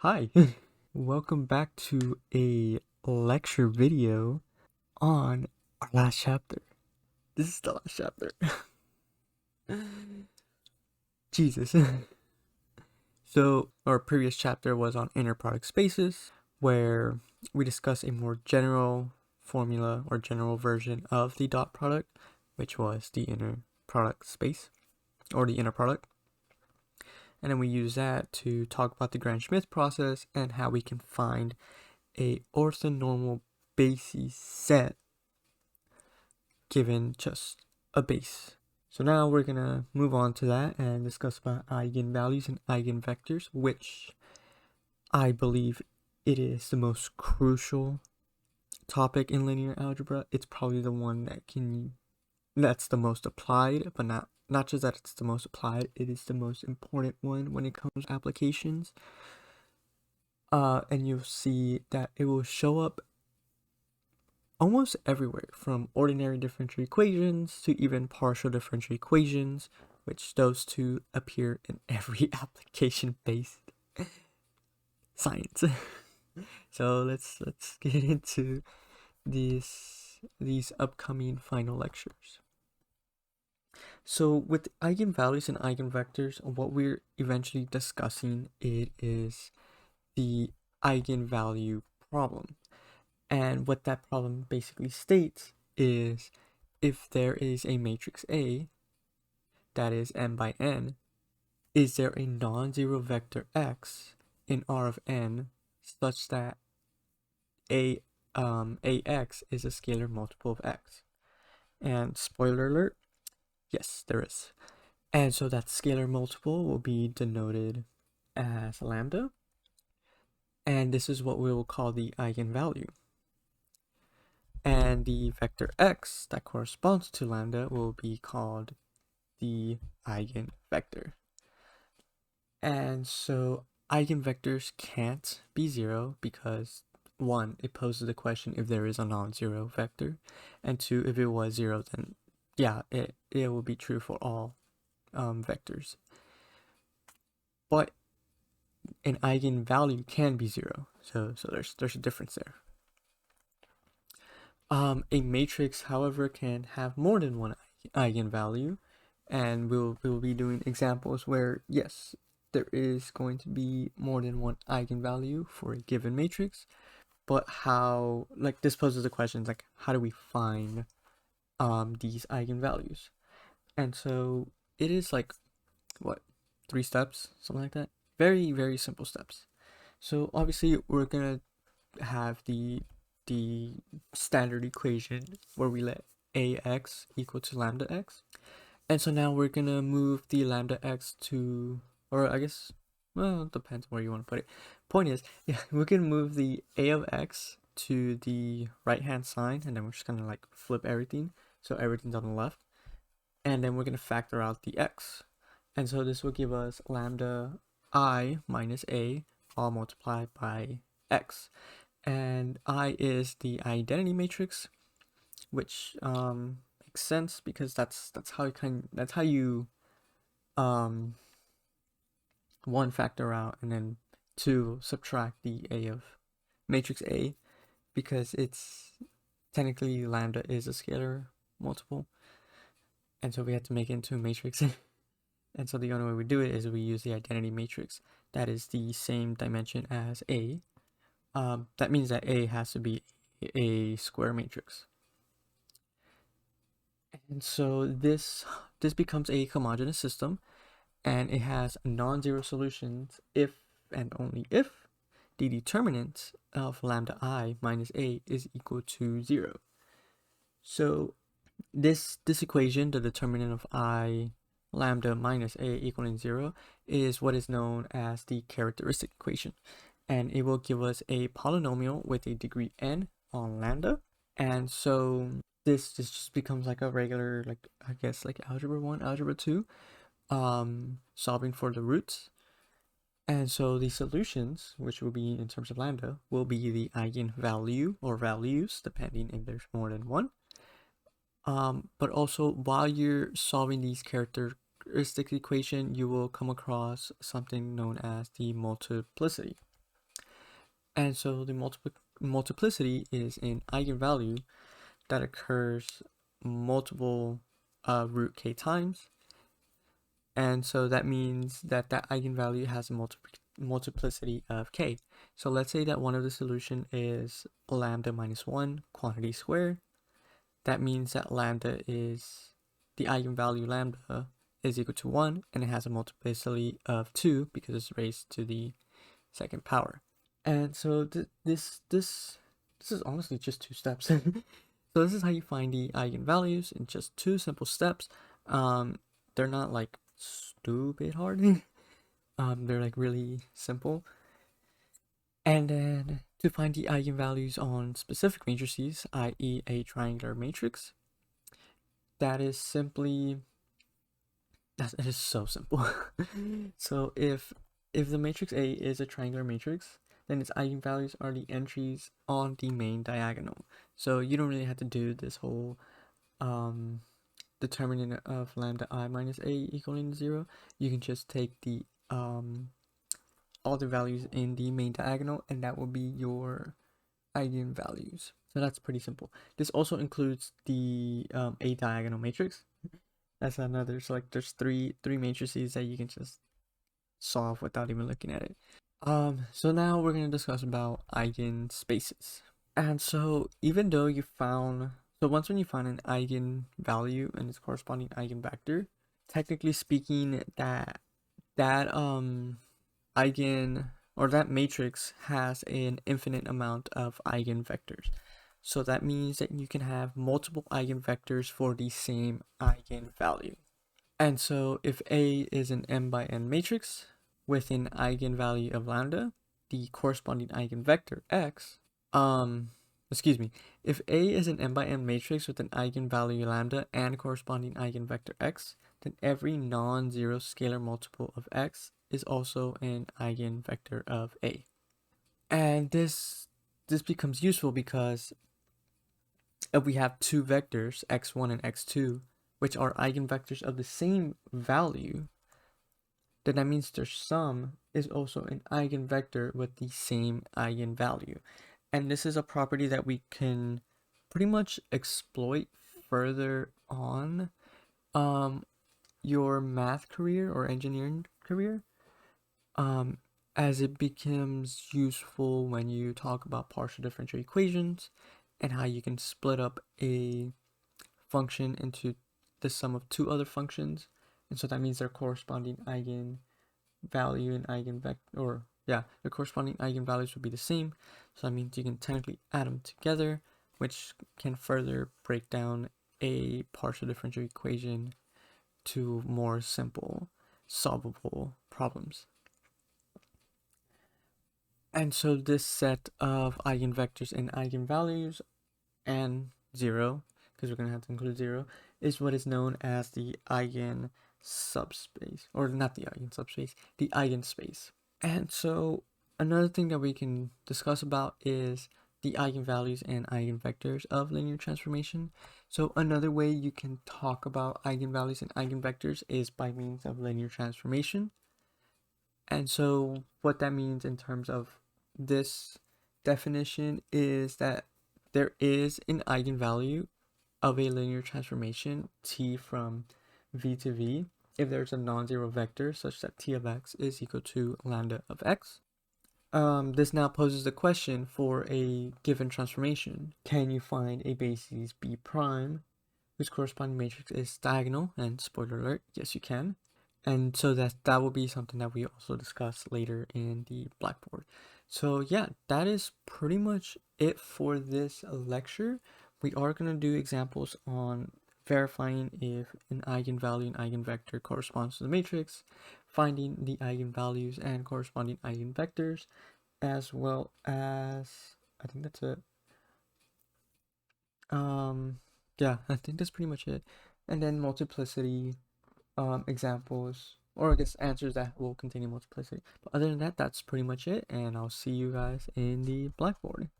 Hi, welcome back to a lecture video on our last chapter. This is the last chapter. Jesus. So, our previous chapter was on inner product spaces, where we discussed a more general formula or general version of the dot product, which was the inner product space or the inner product. And then we use that to talk about the Gram-Schmidt process and how we can find a orthonormal basis set given just a base. So now we're gonna move on to that and discuss about eigenvalues and eigenvectors, which I believe it is the most crucial topic in linear algebra. It's probably the one that's the most applied, but not just that it's the most applied, it is the most important one when it comes to applications. And you'll see that it will show up almost everywhere, from ordinary differential equations to even partial differential equations, which those two appear in every application-based science. So let's get into these upcoming final lectures. So with eigenvalues and eigenvectors, what we're eventually discussing is the eigenvalue problem. And what that problem basically states is, if there is a matrix A that is n by n, is there a non-zero vector x in R of n such that ax is a scalar multiple of x? And spoiler alert, yes, there is. And so that scalar multiple will be denoted as lambda, and this is what we will call the eigenvalue. And the vector x that corresponds to lambda will be called the eigenvector. And so eigenvectors can't be zero because, one, it poses the question if there is a non-zero vector, and two, if it was zero, then yeah, it will be true for all vectors. But an eigenvalue can be zero, so there's a difference there. A matrix, however, can have more than one eigenvalue, and we'll be doing examples where, yes, there is going to be more than one eigenvalue for a given matrix, but how, like, this poses the questions like, how do we find these eigenvalues? And so it is like, what, 3 steps, something like that? Very, very simple steps. So obviously we're gonna have the standard equation where we let ax equal to lambda x. And so now we're gonna move the lambda x to, or I guess, well, it depends where you want to put it. Point is, yeah, we're gonna move the a of x to the right hand side, and then we're just gonna like flip everything, so everything's on the left. And then we're gonna factor out the x. And so this will give us lambda I minus a all multiplied by x. And I is the identity matrix, which makes sense because that's how you one, factor out, and then two, subtract the a of matrix A, because it's technically lambda is a scalar multiple, and so we have to make it into a matrix. And so the only way we do it is we use the identity matrix that is the same dimension as A. That means that A has to be a square matrix. And so this becomes a homogeneous system, and it has non-zero solutions if and only if the determinant of lambda I minus a is equal to 0. So this equation, the determinant of I lambda minus a equaling 0, is what is known as the characteristic equation, and it will give us a polynomial with a degree n on lambda. And so this just becomes like a regular, like, I guess, like algebra 1, algebra 2, solving for the roots. And so the solutions, which will be in terms of lambda, will be the eigenvalue or values, depending if there's more than one. But also, while you're solving these characteristic equation, you will come across something known as the multiplicity. And so the multiplicity is an eigenvalue that occurs multiple root k times. And so that means that that eigenvalue has a multiplicity of k. So let's say that one of the solution is lambda minus 1 quantity squared. That means that lambda is, the eigenvalue lambda is equal to 1, and it has a multiplicity of 2 because it's raised to the second power. And so this is honestly just 2 steps. So this is how you find the eigenvalues in just 2 simple steps. They're not like stupid hard. They're like really simple. And then to find the eigenvalues on specific matrices, i.e. a triangular matrix, that is simply, it is so simple. So if the matrix A is a triangular matrix, then its eigenvalues are the entries on the main diagonal. So you don't really have to do this whole determinant of lambda I minus A equaling 0. You can just take the all the values in the main diagonal, and that will be your eigenvalues. So that's pretty simple. This also includes the a diagonal matrix. That's another, so like there's three matrices that you can just solve without even looking at it. So now we're going to discuss about eigenspaces. And so even though you found, so once when you find an eigenvalue and its corresponding eigenvector, technically speaking, that eigen, or that matrix has an infinite amount of eigenvectors. So that means that you can have multiple eigenvectors for the same eigenvalue. And so if A is an m by n matrix with an eigenvalue of lambda, the corresponding eigenvector x, if A is an m by n matrix with an eigenvalue lambda and corresponding eigenvector x, then every non-zero scalar multiple of x is also an eigenvector of A. And this becomes useful because if we have two vectors, x1 and x2, which are eigenvectors of the same value, then that means their sum is also an eigenvector with the same eigenvalue. And this is a property that we can pretty much exploit further on your math career or engineering career, as it becomes useful when you talk about partial differential equations and how you can split up a function into the sum of two other functions. And so that means their corresponding eigenvalue and eigenvector, or yeah, the corresponding eigenvalues would be the same. So that means you can technically add them together, which can further break down a partial differential equation to more simple, solvable problems. And so this set of eigenvectors and eigenvalues and 0, because we're going to have to include 0, is what is known as the eigen subspace, or not the eigen subspace, the eigenspace. And so another thing that we can discuss about is the eigenvalues and eigenvectors of linear transformation. So another way you can talk about eigenvalues and eigenvectors is by means of linear transformation. And so what that means in terms of this definition is that there is an eigenvalue of a linear transformation t from v to v if there's a non-zero vector such that t of x is equal to lambda of x. This now poses the question for a given transformation. Can you find a basis b prime whose corresponding matrix is diagonal? And spoiler alert, yes you can. And so that will be something that we also discuss later in the Blackboard. So yeah, that is pretty much it for this lecture. We are going to do examples on verifying if an eigenvalue and eigenvector corresponds to the matrix, finding the eigenvalues and corresponding eigenvectors, as well as, I think that's it. Yeah, I think that's pretty much it. And then multiplicity examples, or I guess answers that will contain multiplicity. But other than that, that's pretty much it, and I'll see you guys in the Blackboard.